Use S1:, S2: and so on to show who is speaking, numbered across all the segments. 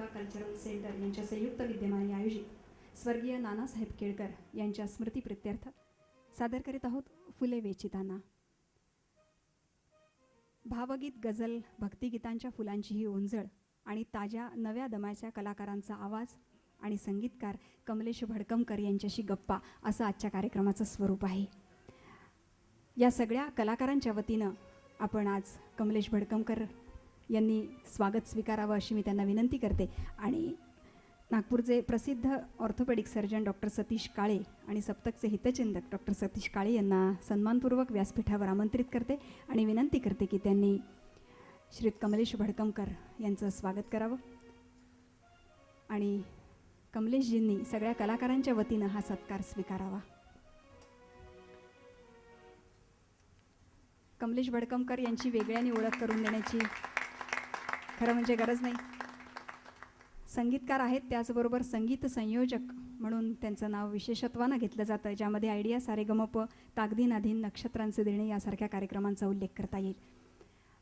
S1: Ganga cultural centre यांच्या संयुक्त विद्यमाने आयोजित स्वर्गीय नानासाहेब केळकर यांच्या स्मृतीप्रित्यर्थ सादर करीत आहोत फुले वेचिताना. भावगीत, गझल, भक्तिगीतांच्या फुलांची ही ओंजळ आणि ताज्या नव्या दमाच्या कलाकारांचा आवाज आणि संगीतकार कमलेश भडकमकर यांच्याशी गप्पा असं आजच्या कार्यक्रमाचं स्वरूप आहे. या सगळ्या कलाकारांच्या वतीनं आपण आज कमलेश भडकमकर यांनी स्वागत स्वीकारावं अशी मी त्यांना विनंती करते आणि नागपूरचे प्रसिद्ध ऑर्थोपेडिक सर्जन डॉक्टर सतीश काळे आणि सप्तकचे हितचिंतक डॉक्टर सतीश काळे यांना सन्मानपूर्वक व्यासपीठावर आमंत्रित करते आणि विनंती करते की त्यांनी श्रीत कमलेश भडकमकर यांचं स्वागत करावं आणि कमलेशजींनी सगळ्या कलाकारांच्या वतीनं हा सत्कार स्वीकारावा. कमलेश भडकमकर यांची वेगळ्याने ओळख करून देण्याची खरं म्हणजे गरज नाही. संगीतकार आहेत, त्याचबरोबर संगीत संयोजक म्हणून त्यांचं नाव विशेषत्वानं घेतलं जातं, ज्यामध्ये आयडिया, सारेगमप, ताकदीनाधीन, नक्षत्रांचे देणे यासारख्या कार्यक्रमांचा उल्लेख करता येईल.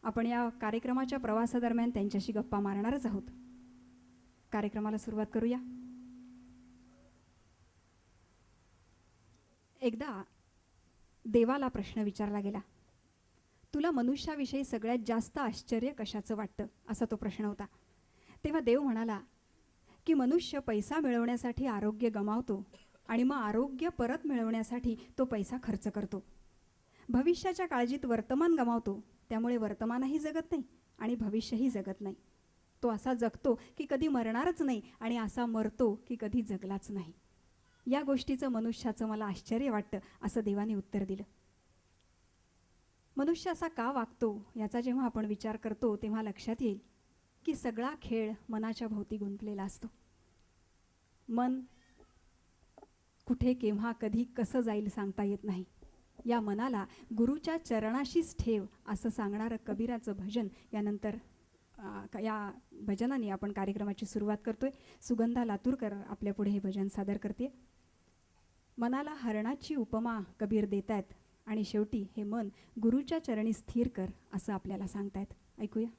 S1: आपण या कार्यक्रमाच्या प्रवासादरम्यान त्यांच्याशी गप्पा मारणारच आहोत. कार्यक्रमाला सुरुवात करूया. एकदा देवाला प्रश्न विचारला गेला, तुला मनुष्याविषयी सगळ्यात जास्त आश्चर्य कशाचं वाटतं, असा तो प्रश्न होता. तेव्हा देव म्हणाला की मनुष्य पैसा मिळवण्यासाठी आरोग्य गमावतो आणि मग आरोग्य परत मिळवण्यासाठी तो पैसा खर्च करतो. भविष्याच्या काळजीत वर्तमान गमावतो, त्यामुळे वर्तमानही जगत नाही आणि भविष्यही जगत नाही. तो असा जगतो की कधी मरणारच नाही आणि असा मरतो की कधी जगलाच नाही. या गोष्टीचं मनुष्याचं मला आश्चर्य वाटतं, असं देवाने उत्तर दिलं. मनुष्य असा का वागतो याचा जेव्हा आपण विचार करतो तेव्हा लक्षात येईल की सगळा खेळ मनाच्या भोवती गुंतलेला असतो. मन कुठे, केव्हा, कधी, कसं जाईल सांगता येत नाही. या मनाला गुरुच्या चरणाशीच ठेव असं सांगणारं कबीराचं भजन यानंतर या भजनाने आपण कार्यक्रमाची सुरुवात करतोय. सुगंधा लातूरकर आपल्या पुढे हे भजन सादर करते. मनाला हरणाची उपमा कबीर देत आहेत आणि शेवटी हे मन गुरुच्या चरणी स्थिर कर असं आपल्याला सांगतायत. ऐकूया.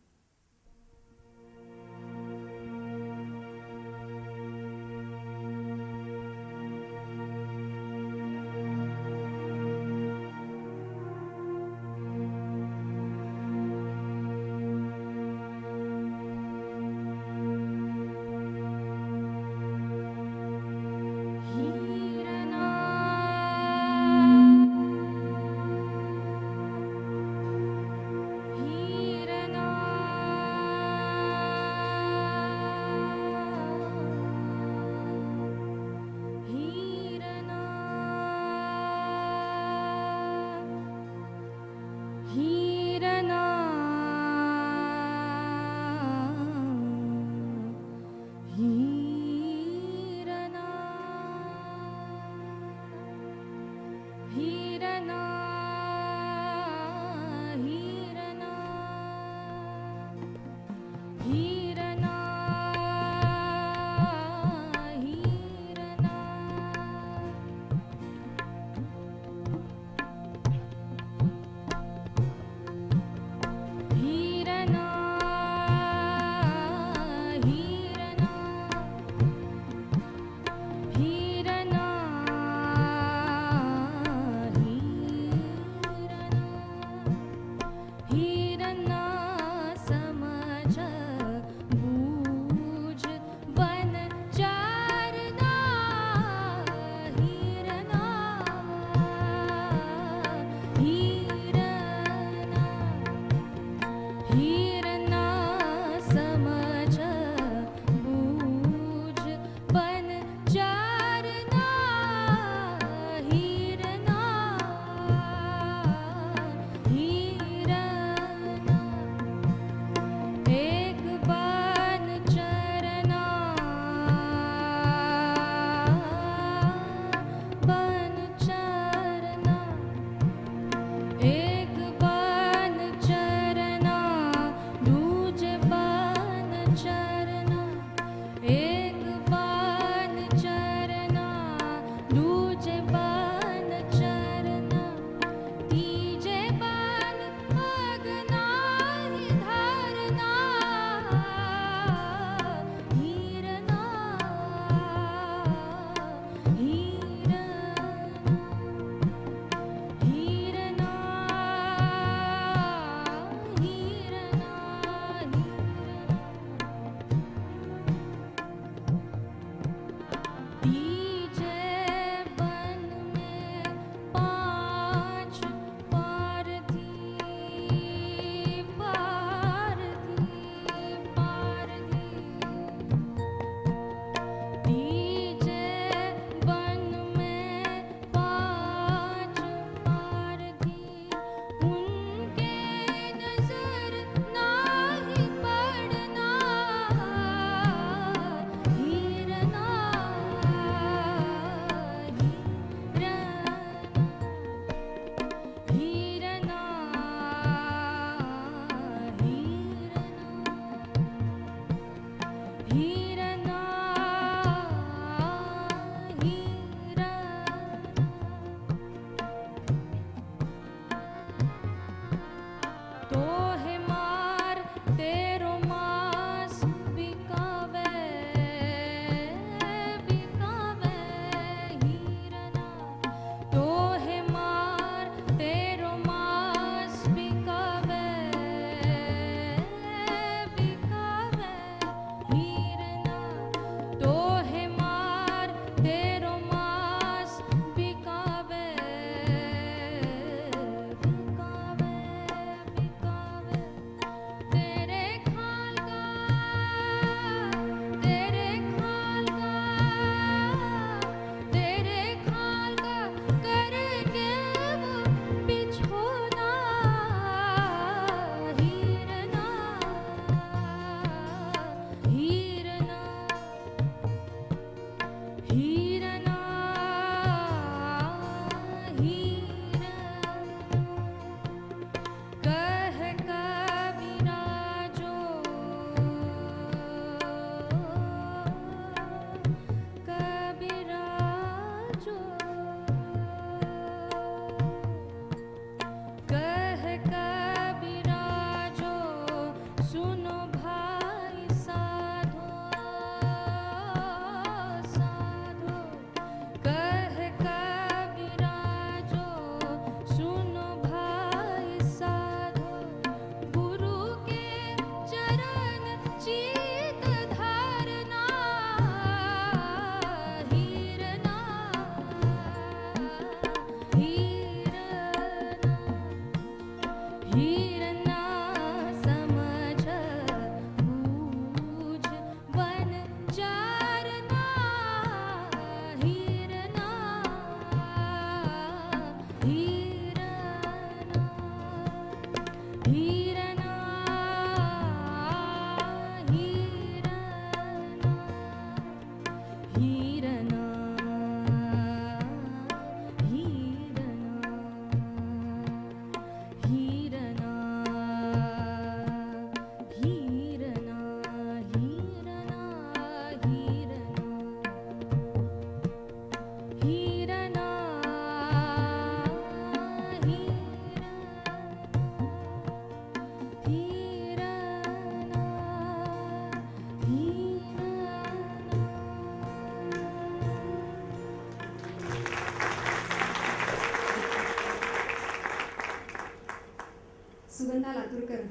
S1: सुगंधा लातूरकर,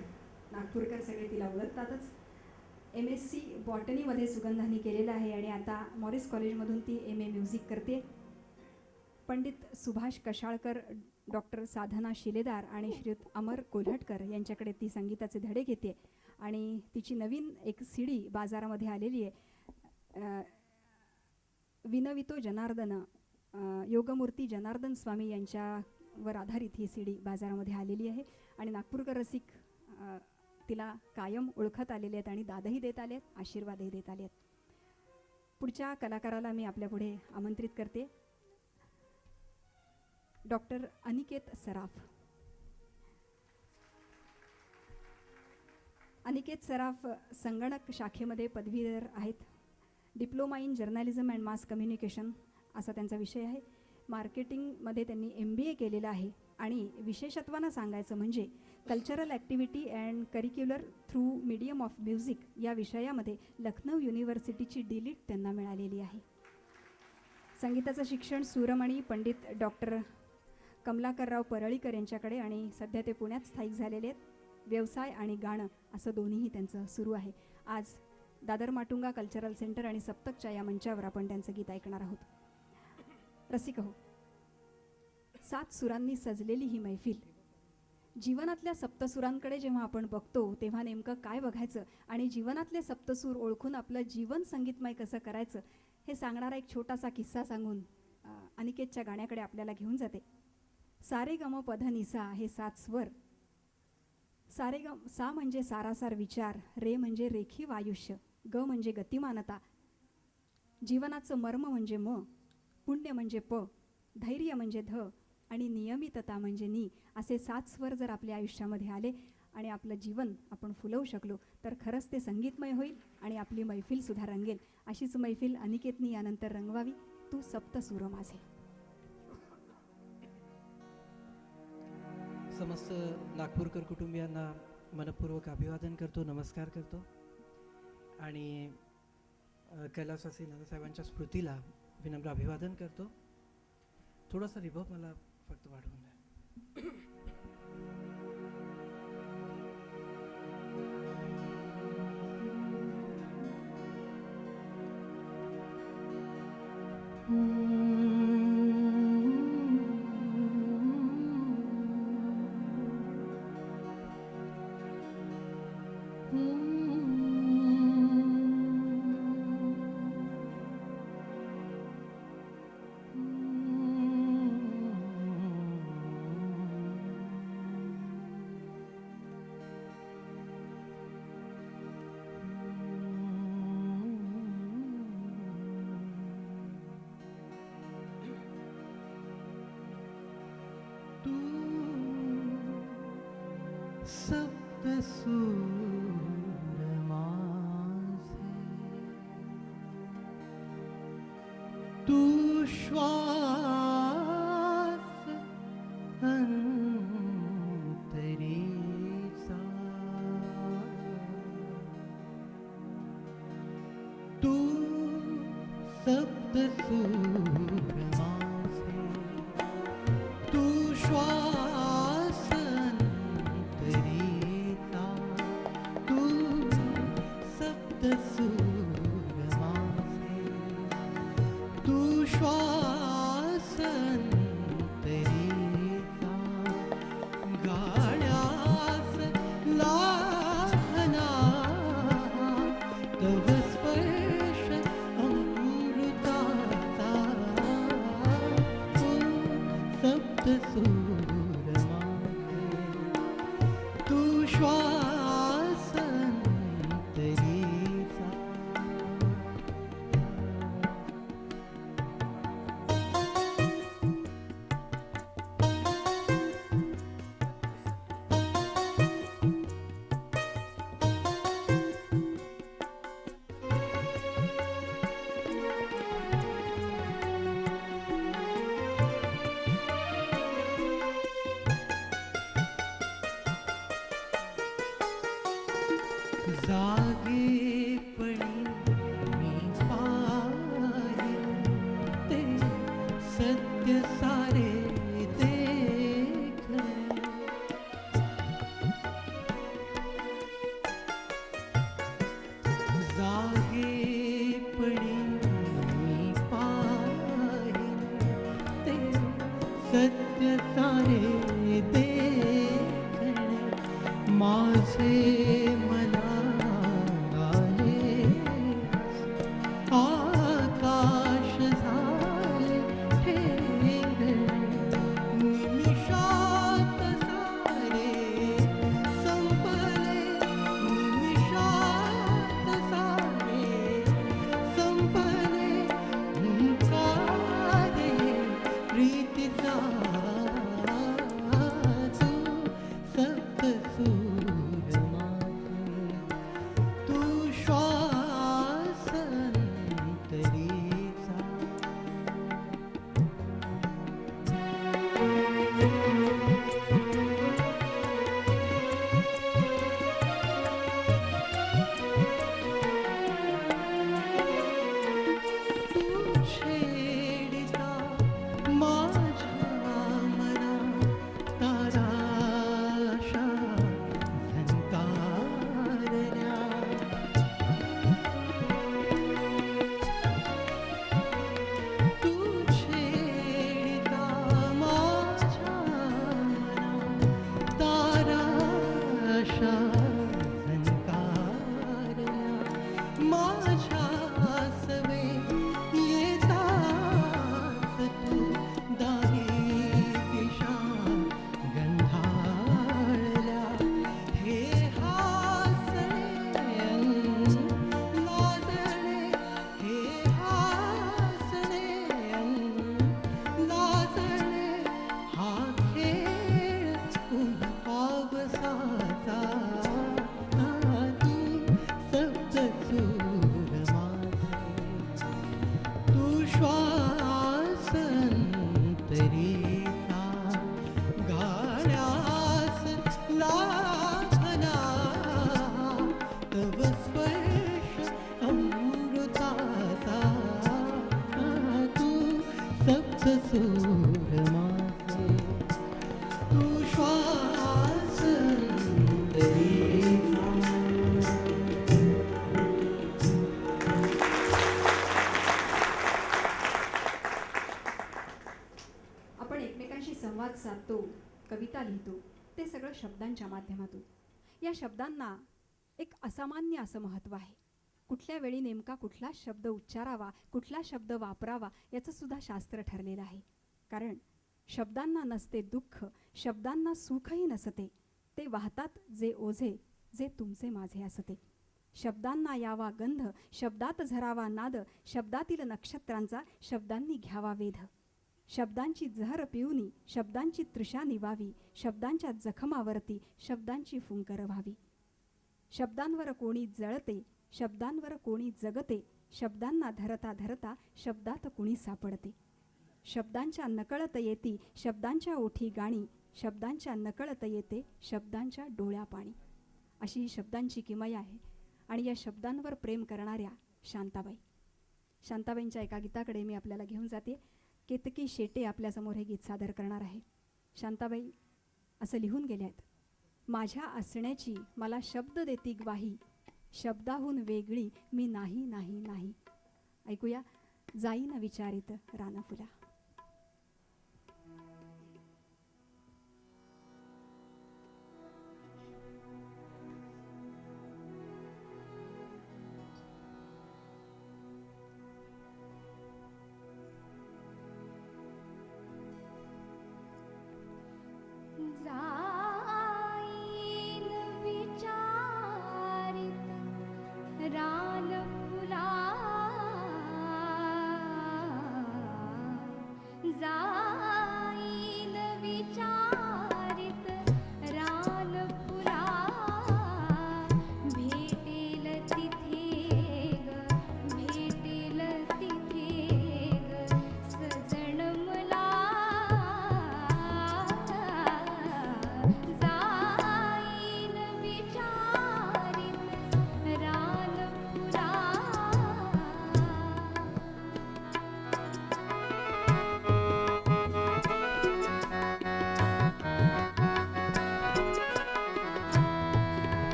S1: नागपूरकर सगळे तिला ओळखतातच. MSc बॉटनीमध्ये सुगंधाने केलेलं आहे आणि आता मॉरिस कॉलेजमधून ती MA म्युझिक करते. पंडित सुभाष कशाळकर, डॉक्टर साधना शिलेदार आणि श्रीयुत अमर कोल्हटकर यांच्याकडे ती संगीताचे धडे घेते आणि तिची नवीन एक CD बाजारामध्ये आलेली आहे. विनवितो जनार्दन, योगमूर्ती जनार्दन स्वामी यांच्यावर आधारित ही CD बाजारामध्ये आलेली आहे आणि नागपूरकर रसिक तिला कायम ओळखत आलेले आहेत आणि दादही देत आले आहेत, आशीर्वादही देत आले आहेत. पुढच्या कलाकाराला मी आपल्यापुढे आमंत्रित करते. डॉक्टर अनिकेत सराफ. अनिकेत सराफ संगणक शाखेमध्ये पदवीधर आहेत. Diploma in journalism and mass communication असा त्यांचा विषय आहे. मार्केटिंगमध्ये त्यांनी MBA केलेलं आहे आणि विशेषत्वानं सांगायचं म्हणजे cultural activity and curricular through medium of music या विषयामध्ये लखनौ युनिव्हर्सिटीची D.Litt त्यांना मिळालेली आहे. संगीताचं शिक्षण सूरमणी पंडित डॉक्टर कमलाकरराव परळीकर यांच्याकडे आणि सध्या ते पुण्यात स्थायिक झालेले आहेत. व्यवसाय आणि गाणं असं दोन्हीही त्यांचं सुरू आहे. आज दादर माटुंगा कल्चरल सेंटर आणि सप्तकच्या या मंचावर आपण त्यांचं गीत ऐकणार आहोत. रसिक हो, 7 सुरांनी सजलेली ही मैफिल. जीवनातल्या सप्तसुरांकडे जेव्हा आपण बघतो तेव्हा नेमकं काय बघायचं आणि जीवनातले सप्तसूर ओळखून आपलं जीवन संगीतमय कसं करायचं हे सांगणारा एक छोटासा किस्सा सांगून अनिकेतच्या गाण्याकडे आपल्याला घेऊन जाते. सारे गम पध निसा हे 7 स्वर. सा म्हणजे सारासार विचार, रे म्हणजे रेखीव आयुष्य, ग म्हणजे गतिमानता, जीवनाचं मर्म म्हणजे म, पुण्य म्हणजे प, धैर्य म्हणजे ध आणि नियमितता म्हणजे नी. असे 7 स्वर जर आपल्या आयुष्यामध्ये आले आणि आपलं जीवन आपण फुलवू शकलो तर खरंच ते संगीतमय होईल आणि आपली मैफिलसुद्धा रंगेल. अशीच मैफिल अनिकेतनी यानंतर रंगवावी. तू सप्तसूर माझे.
S2: समस्त नागपूरकर कुटुंबियांना मनपूर्वक अभिवादन करतो, नमस्कार करतो आणि कैलासवासी नानासाहेबांच्या स्मृतीला विनम्र अभिवादन करतो. थोडासा रिवर्ब मला फक्त वाढवून द्या. सप्तसूर माझे, तू श्वास अंतरेचा, तू सप्तसूर माझे, तू श्वास अंतरेचा, तू सप्तसूर माझे, तू श्वास अंतरेचा, गाण्यास लाभना तव स्पर्श अमृताचा, तू सप्तसूर माझे, तू श्वास अंतरेचा. जागेपणी मी पाहिले ते सत्य सारे देखले, सत्य सारे देखणे माझे मला आले आकाश झाले ठेंगणे निमिषात सारे संपले निमिषात सारे संपले हुंकारे प्रीतीचा तू सप्तसूर माझे तू श्वास अंतरीचा तू छेडिता माझ्या मना ताराशा झंकारल्या तू छेडिता माझ्या मना ताराशा झंकारल्या माझ्या सवे येताच तू दाही दिशा गंधाळल्या हे हासणे लाजणे हे हासणे लाजणे हा खेळ पुन्हा पावसाचा तू सप्तसूर माझे तू श्वास अंतरीचा गाण्यास लाभला तव स्पर्श अमृताचा तू सप्तसूर माझे तू श्वास अंतरीचा
S1: आपण एकमेकांशी संवाद साधतो कविता लिहितो ते सगळं शब्दांच्या माध्यमातून. या शब्दांना एक असामान्य असं महत्त्व आहे. कुठल्या वेळी नेमका कुठला शब्द उच्चारावा कुठला शब्द वापरावा याचं सुद्धा शास्त्र ठरलेलं आहे. कारण शब्दांना नसते दुःख शब्दांना सुखही नसते ते वाहतात जे ओझे जे तुमचे माझे असते. शब्दांना यावा गंध शब्दात झरावा नाद शब्दातील नक्षत्रांचा शब्दांनी घ्यावा वेध. शब्दांची जहर पिऊनी शब्दांची तृषा निवावी शब्दांच्या जखमावरती शब्दांची फुंकर व्हावी. शब्दांवर कोणी जळते शब्दांवर कोणी जगते शब्दांना धरता धरता शब्दात कुणी सापडते. शब्दांच्या नकळत येती शब्दांच्या ओठी गाणी शब्दांच्या नकळत येते शब्दांच्या डोळ्या पाणी. अशी ही शब्दांची किमया आहे. आणि या शब्दांवर प्रेम करणाऱ्या शांताबाई शांताबाईंच्या एका गीताकडे मी आपल्याला घेऊन जाते. केतकी शेटे आपल्यासमोर हे गीत सादर करणार आहे. शांताबाई असं लिहून गेल्या आहेत. माझ्या असण्याची मला शब्द देती ग्वाही शब्दाहून वेगळी मी नाही नाही नाही. ऐकूया जाईन विचारित रानफुला.
S3: जा